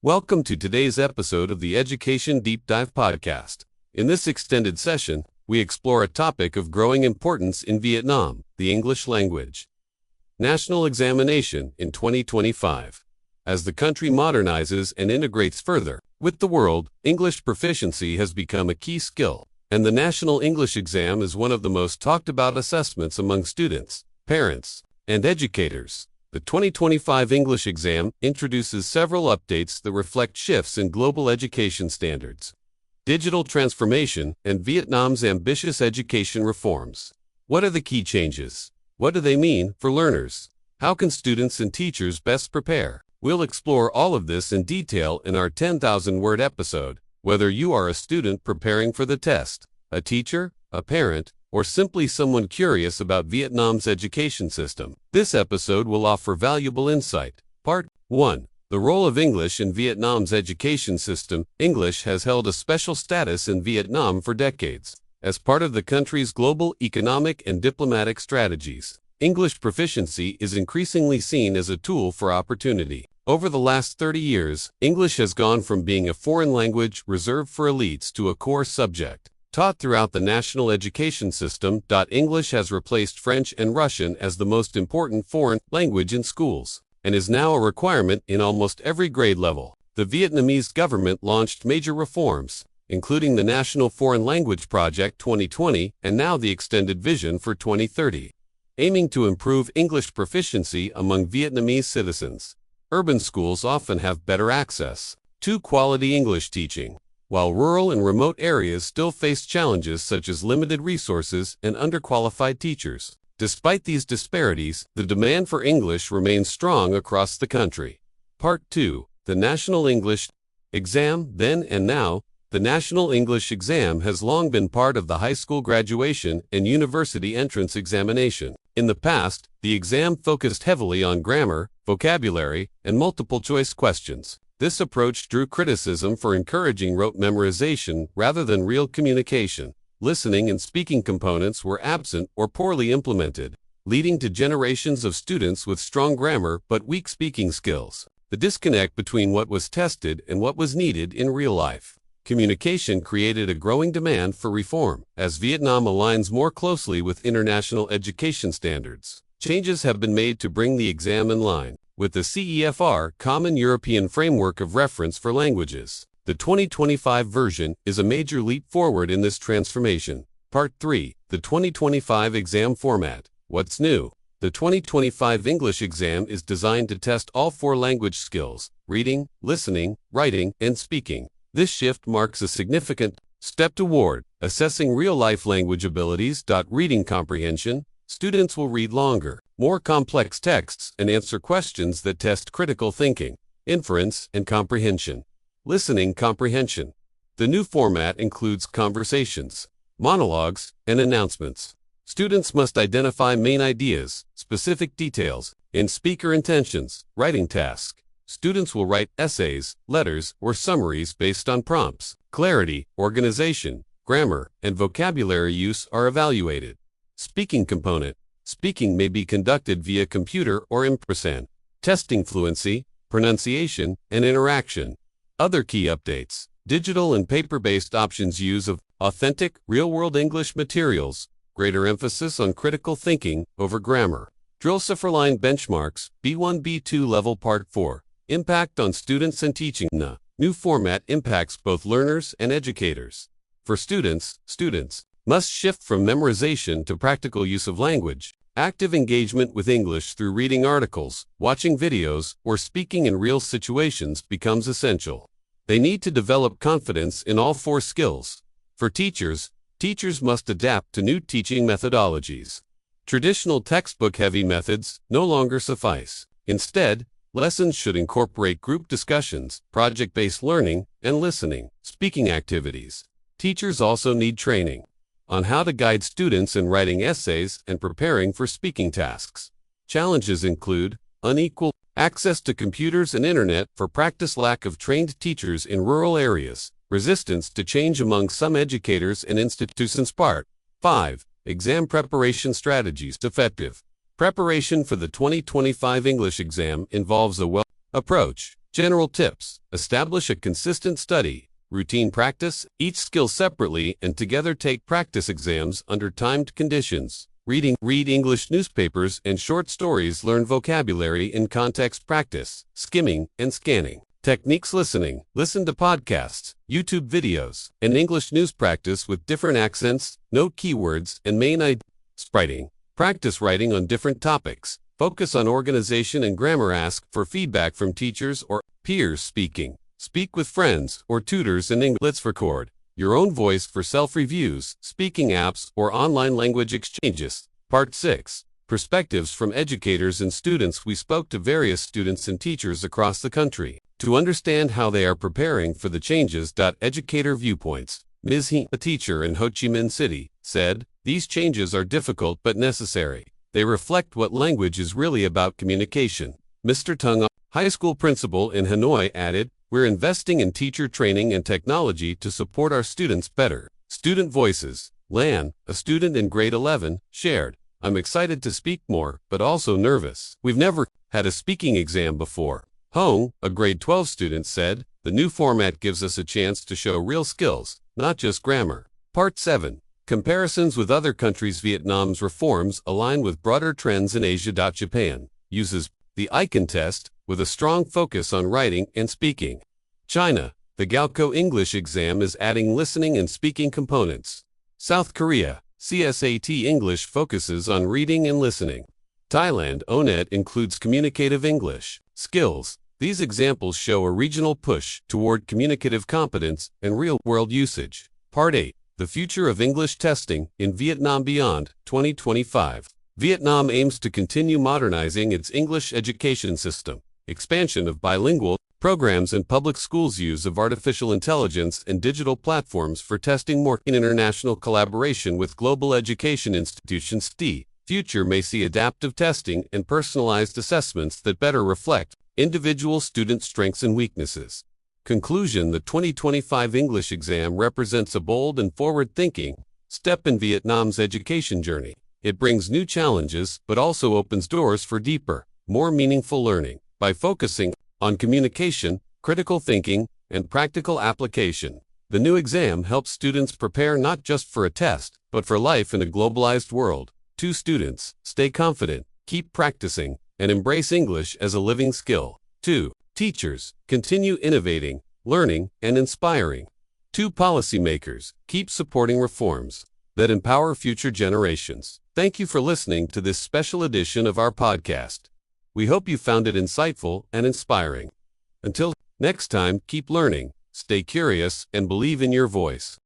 Welcome to today's episode of the Education Deep Dive Podcast. In this extended session, we explore a topic of growing importance in Vietnam, the English language. National examination in 2025. As the country modernizes and integrates further with the world, English proficiency has become a key skill, and the National English Exam is one of the most talked about assessments among students, parents, and educators. The 2025 English exam introduces several updates that reflect shifts in global education standards, digital transformation, and Vietnam's ambitious education reforms. What are the key changes? What do they mean for learners? How can students and teachers best prepare? We'll explore all of this in detail in our 10,000-word episode. Whether you are a student preparing for the test, a teacher, a parent, or simply someone curious about Vietnam's education system, this episode will offer valuable insight. Part 1. The role of English in Vietnam's education system. English has held a special status in Vietnam for decades. As part of the country's global economic and diplomatic strategies, English proficiency is increasingly seen as a tool for opportunity. Over the last 30 years, English has gone from being a foreign language reserved for elites to a core subject taught throughout the national education system. English has replaced French and Russian as the most important foreign language in schools, and is now a requirement in almost every grade level. The Vietnamese government launched major reforms, including the National Foreign Language Project 2020 and now the Extended Vision for 2030, aiming to improve English proficiency among Vietnamese citizens. Urban schools often have better access to quality English teaching, while rural and remote areas still face challenges such as limited resources and underqualified teachers. Despite these disparities, the demand for English remains strong across the country. Part 2. The National English Exam. Then and now, the National English Exam has long been part of the high school graduation and university entrance examination. In the past, the exam focused heavily on grammar, vocabulary, and multiple-choice questions. This approach drew criticism for encouraging rote memorization rather than real communication. Listening and speaking components were absent or poorly implemented, leading to generations of students with strong grammar but weak speaking skills. The disconnect between what was tested and what was needed in real life communication created a growing demand for reform. As Vietnam aligns more closely with international education standards, changes have been made to bring the exam in line with the CEFR, Common European Framework of Reference for Languages. The 2025 version is a major leap forward in this transformation. Part 3. The 2025 exam format. What's new? The 2025 English exam is designed to test all four language skills: reading, listening, writing, and speaking. This shift marks a significant step toward assessing real-life language abilities. Reading comprehension. Students will read longer, more complex texts and answer questions that test critical thinking, inference, and comprehension. Listening comprehension. The new format includes conversations, monologues, and announcements. Students must identify main ideas, specific details, and speaker intentions. Writing task. Students will write essays, letters, or summaries based on prompts. Clarity, organization, grammar, and vocabulary use are evaluated. Speaking component. Speaking may be conducted via computer or in person, testing fluency, pronunciation, and interaction. Other key updates. Digital and paper-based options. Use of authentic, real-world English materials. Greater emphasis on critical thinking over grammar. Drill Cipherline benchmarks. B1 B2 level. Part 4. Impact on students and teaching. The new format impacts both learners and educators. For students must shift from memorization to practical use of language. Active engagement with English through reading articles, watching videos, or speaking in real situations becomes essential. They need to develop confidence in all four skills. For teachers must adapt to new teaching methodologies. Traditional textbook-heavy methods no longer suffice. Instead, lessons should incorporate group discussions, project-based learning, and listening, speaking activities. Teachers also need training on how to guide students in writing essays and preparing for speaking tasks. Challenges include unequal access to computers and internet for practice, lack of trained teachers in rural areas, resistance to change among some educators and institutions. Part 5. Exam preparation strategies. Effective preparation for the 2025 English exam involves a well approach General tips: establish a consistent study routine. Practice each skill separately and together. Take practice exams under timed conditions. Reading: read English newspapers and short stories. Learn vocabulary in context. Practice skimming and scanning techniques. Listening: listen to podcasts, YouTube videos, and English news. Practice with different accents, note keywords and main ideas. Writing: practice writing on different topics. Focus on organization and grammar. Ask for feedback from teachers or peers. Speaking: speak with friends or tutors in English. Let's record your own voice for self-reviews, speaking apps, or online language exchanges. Part 6. Perspectives from educators and students. We spoke to various students and teachers across the country to understand how they are preparing for the changes. Educator viewpoints. Ms. He, a teacher in Ho Chi Minh City, said, "These changes are difficult but necessary. They reflect what language is really about: communication." Mr. Tung, high school principal in Hanoi, added, "We're investing in teacher training and technology to support our students better." Student voices. Lan, a student in grade 11, shared, "I'm excited to speak more, but also nervous. We've never had a speaking exam before." Hong, a grade 12 student, said, "The new format gives us a chance to show real skills, not just grammar." Part 7. Comparisons with other countries. Vietnam's reforms align with broader trends in Asia. Japan uses the icon test with a strong focus on writing and speaking. China, the Gaokao English exam is adding listening and speaking components. South Korea, CSAT English focuses on reading and listening. Thailand, ONET includes communicative English skills. These examples show a regional push toward communicative competence and real-world usage. Part 8. The future of English testing in Vietnam beyond 2025. Vietnam aims to continue modernizing its English education system. Expansion of bilingual programs in public schools. Use of artificial intelligence and digital platforms for testing. More in international collaboration with global education institutions. The future may see adaptive testing and personalized assessments that better reflect individual student strengths and weaknesses. Conclusion: the 2025 English exam represents a bold and forward-thinking step in Vietnam's education journey. It brings new challenges but also opens doors for deeper, more meaningful learning. By focusing on communication, critical thinking, and practical application, the new exam helps students prepare not just for a test, but for life in a globalized world. To students, stay confident, keep practicing, and embrace English as a living skill. 2. Teachers, continue innovating, learning, and inspiring. 2. Policymakers, keep supporting reforms that empower future generations. Thank you for listening to this special edition of our podcast. We hope you found it insightful and inspiring. Until next time, keep learning, stay curious, and believe in your voice.